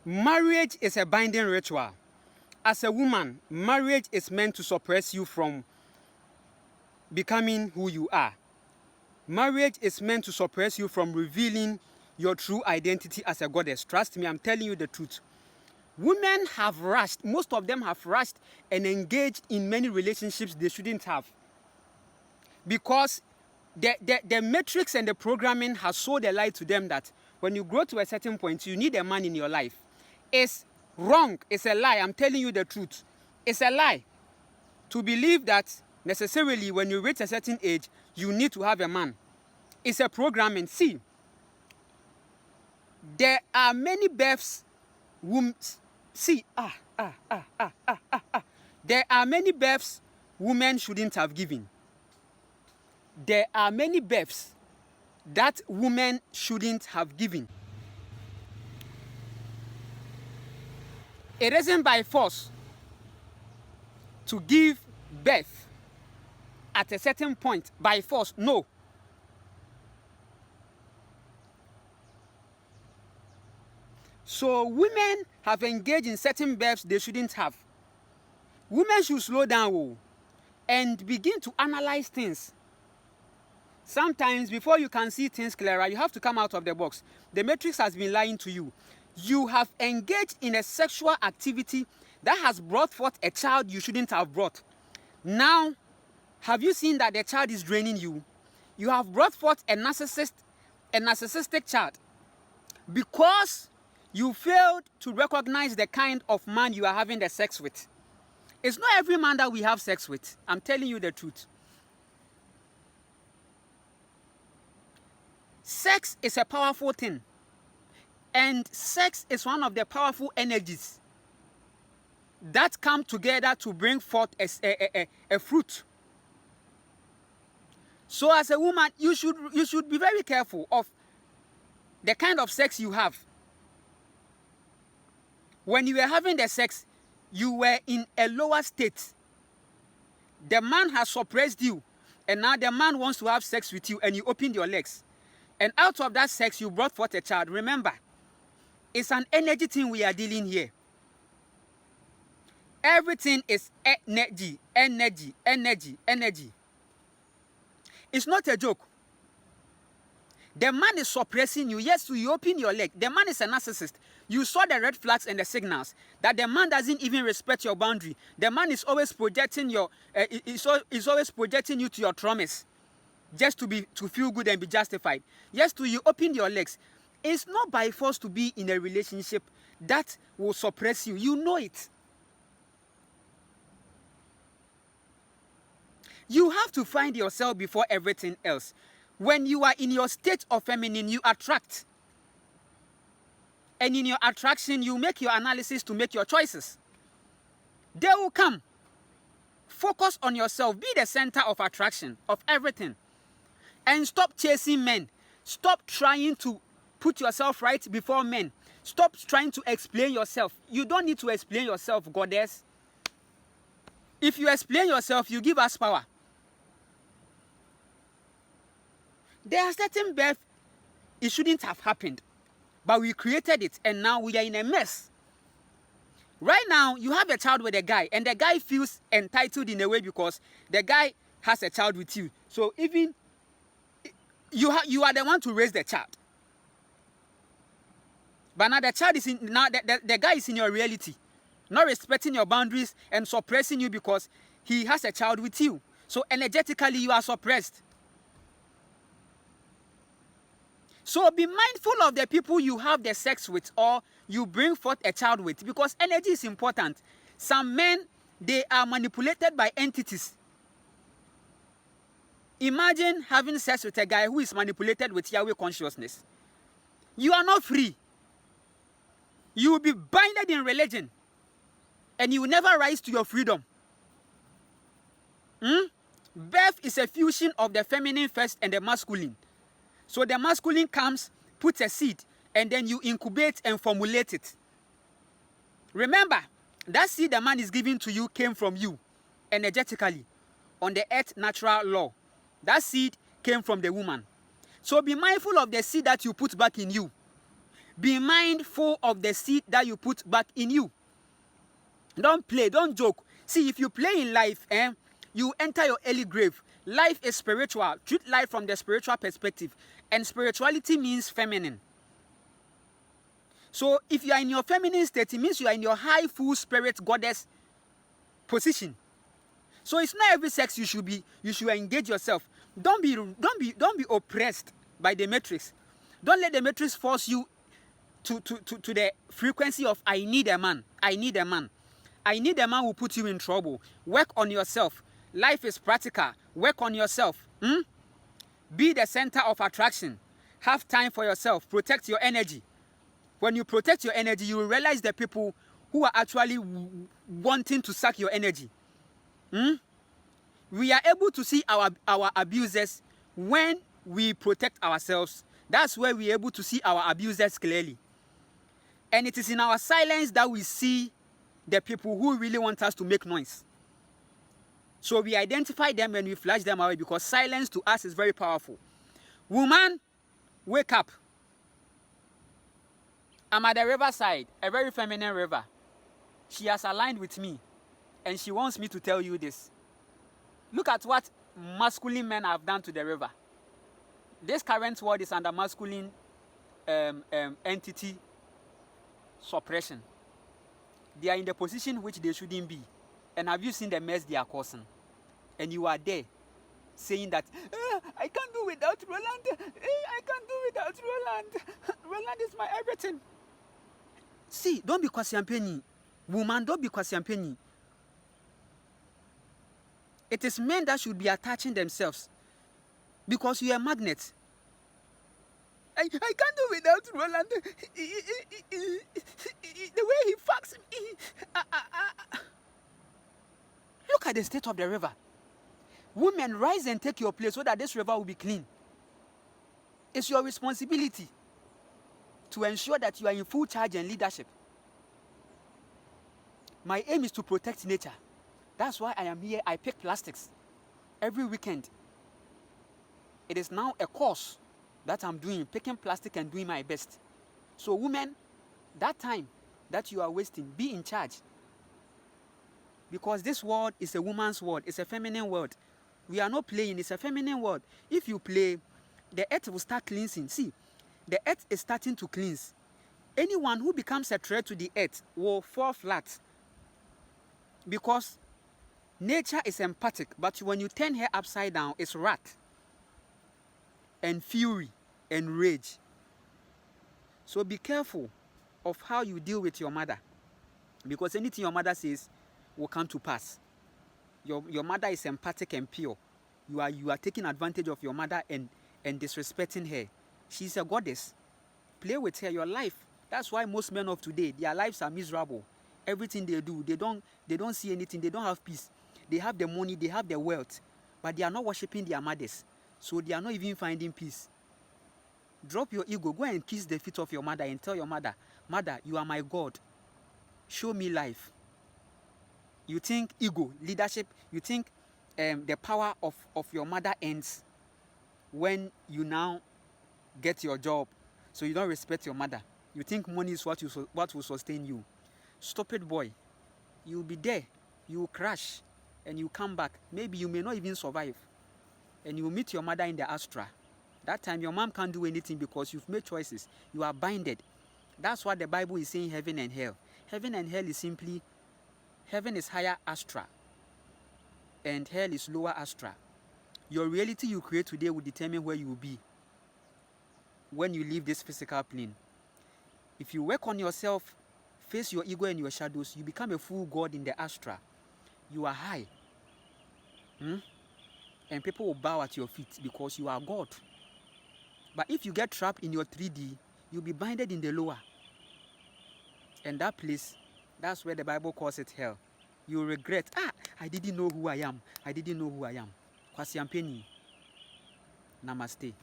Marriage is a binding ritual. As a woman, marriage is meant to suppress you from becoming who you are. Marriage is meant to suppress you from revealing your true identity as a goddess. Trust me, I'm telling you the truth. Women have rushed, most of them have rushed and engaged in many relationships they shouldn't have. Because the matrix and the programming has sold a lie to them that when you grow to a certain point, you need a man in your life. It's wrong. It's a lie. I'm telling you the truth. It's a lie to believe that necessarily when you reach a certain age, you need to have a man. It's a programming. See, there are many births. There are many births women shouldn't have given. There are many births that women shouldn't have given. It isn't by force to give birth at a certain point by force. No. So women have engaged in certain births they shouldn't have. Women should slow down and begin to analyze things. Sometimes before you can see things clearer, you have to come out of the box. The matrix has been lying to you. You have engaged in a sexual activity that has brought forth a child you shouldn't have brought. Now, have you seen that the child is draining you? You have brought forth a narcissistic child because you failed to recognize the kind of man you are having the sex with. It's not every man that we have sex with. I'm telling you the truth. Sex is a powerful thing. And sex is one of the powerful energies that come together to bring forth a fruit. So as a woman, you should be very careful of the kind of sex you have. When you were having the sex, you were in a lower state. The man has suppressed you, and now the man wants to have sex with you, and you opened your legs. And out of that sex, you brought forth a child. Remember, it's an energy thing we are dealing here. Everything is energy, energy, energy, energy. It's not a joke. The man is suppressing you. Yes, so you open your leg. The man is a narcissist. You saw the red flags and the signals that the man doesn't even respect your boundary. The man is always projecting is always projecting you to your traumas, just to feel good and be justified. Yes, so you open your legs. It's not by force to be in a relationship that will suppress you. You know it. You have to find yourself before everything else. When you are in your state of feminine, you attract. And in your attraction, you make your analysis to make your choices. They will come. Focus on yourself. Be the center of attraction of everything. And stop chasing men. Stop trying to put yourself right before men. Stop trying to explain yourself. You don't need to explain yourself, goddess. If you explain yourself, you give us power. There are certain births, it shouldn't have happened. But we created it, and now we are in a mess. Right now, you have a child with a guy, and the guy feels entitled in a way because the guy has a child with you. So even you are the one to raise the child. But now the child is the guy is in your reality, not respecting your boundaries and suppressing you because he has a child with you. So energetically, you are suppressed. So be mindful of the people you have the sex with or you bring forth a child with, because energy is important. Some men, they are manipulated by entities. Imagine having sex with a guy who is manipulated with Yahweh consciousness. You are not free. You will be binded in religion and you will never rise to your freedom. Birth is a fusion of the feminine first and the masculine. So the masculine comes, puts a seed, and then you incubate and formulate it. Remember, that seed the man is giving to you came from you, energetically, on the earth natural law. That seed came from the woman. So be mindful of the seed that you put back in you. Be mindful of the seed that you put back in you. Don't play, don't joke. See, if you play in life, you enter your early grave. Life is spiritual. Treat life from the spiritual perspective. And spirituality means feminine. So if you are in your feminine state, it means you are in your high, full spirit goddess position. So it's not every sex you should engage yourself. Don't be oppressed by the matrix. Don't let the matrix force you to the frequency of I need a man. I need a man. I need a man who will put you in trouble. Work on yourself. Life is practical. Work on yourself. Be the center of attraction. Have time for yourself. Protect your energy. When you protect your energy, you will realize the people who are actually wanting to suck your energy. We are able to see our abusers when we protect ourselves. That's where we are able to see our abusers clearly. And it is in our silence that we see the people who really want us to make noise. So we identify them and we flash them away, because silence to us is very powerful. Woman, wake up. I'm at the riverside, a very feminine river. She has aligned with me, and she wants me to tell you this. Look at what masculine men have done to the river. This current world is under masculine entity suppression. They are in the position which they shouldn't be. And have you seen the mess they are causing? And you are there saying that, I can't do without Roland. I can't do without Roland. Roland is my everything. See, don't be kwasiampeni. Woman, don't be kwasiampeni. It is men that should be attaching themselves, because you are a magnet. I can't do without Roland. The way he fucks me. Look at the state of the river. Women, rise and take your place so that this river will be clean. It's your responsibility to ensure that you are in full charge and leadership. My aim is to protect nature. That's why I am here. I pick plastics every weekend. It is now a course that I'm doing, picking plastic and doing my best. So women, that time that you are wasting, be in charge. Because this world is a woman's world. It's a feminine world. We are not playing. It's a feminine world. If you play, the earth will start cleansing. See, the earth is starting to cleanse. Anyone who becomes a threat to the earth will fall flat. Because nature is empathic, but when you turn her upside down, it's wrath and fury and rage. So be careful of how you deal with your mother, because anything your mother says will come to pass. Your mother is empathic and pure. You are taking advantage of your mother and disrespecting her. She's a goddess. Play with her. Your life. That's why most men of today, their lives are miserable. Everything they do, they don't see anything. They don't have peace. They have the money, they have the wealth, but they are not worshiping their mothers. So they are not even finding peace. Drop your ego. Go and kiss the feet of your mother and tell your mother, Mother, you are my God. Show me life. You think ego, leadership, you think the power of your mother ends when you now get your job, so you don't respect your mother. You think money is what will sustain you. Stupid boy. You will be there. You will crash and you come back. Maybe you may not even survive. And you will meet your mother in the Astra. That time your mom can't do anything because you've made choices. You are binded. That's what the Bible is saying, heaven and hell. Heaven and hell is simply, heaven is higher Astra and hell is lower Astra. Your reality you create today will determine where you will be when you leave this physical plane. If you work on yourself, face your ego and your shadows, you become a full God in the Astra. You are high. And people will bow at your feet because you are God. But if you get trapped in your 3D, you'll be binded in the lower. And that place, that's where the Bible calls it hell. You regret, I didn't know who I am. I didn't know who I am. Kwasi Ampeni. Namaste.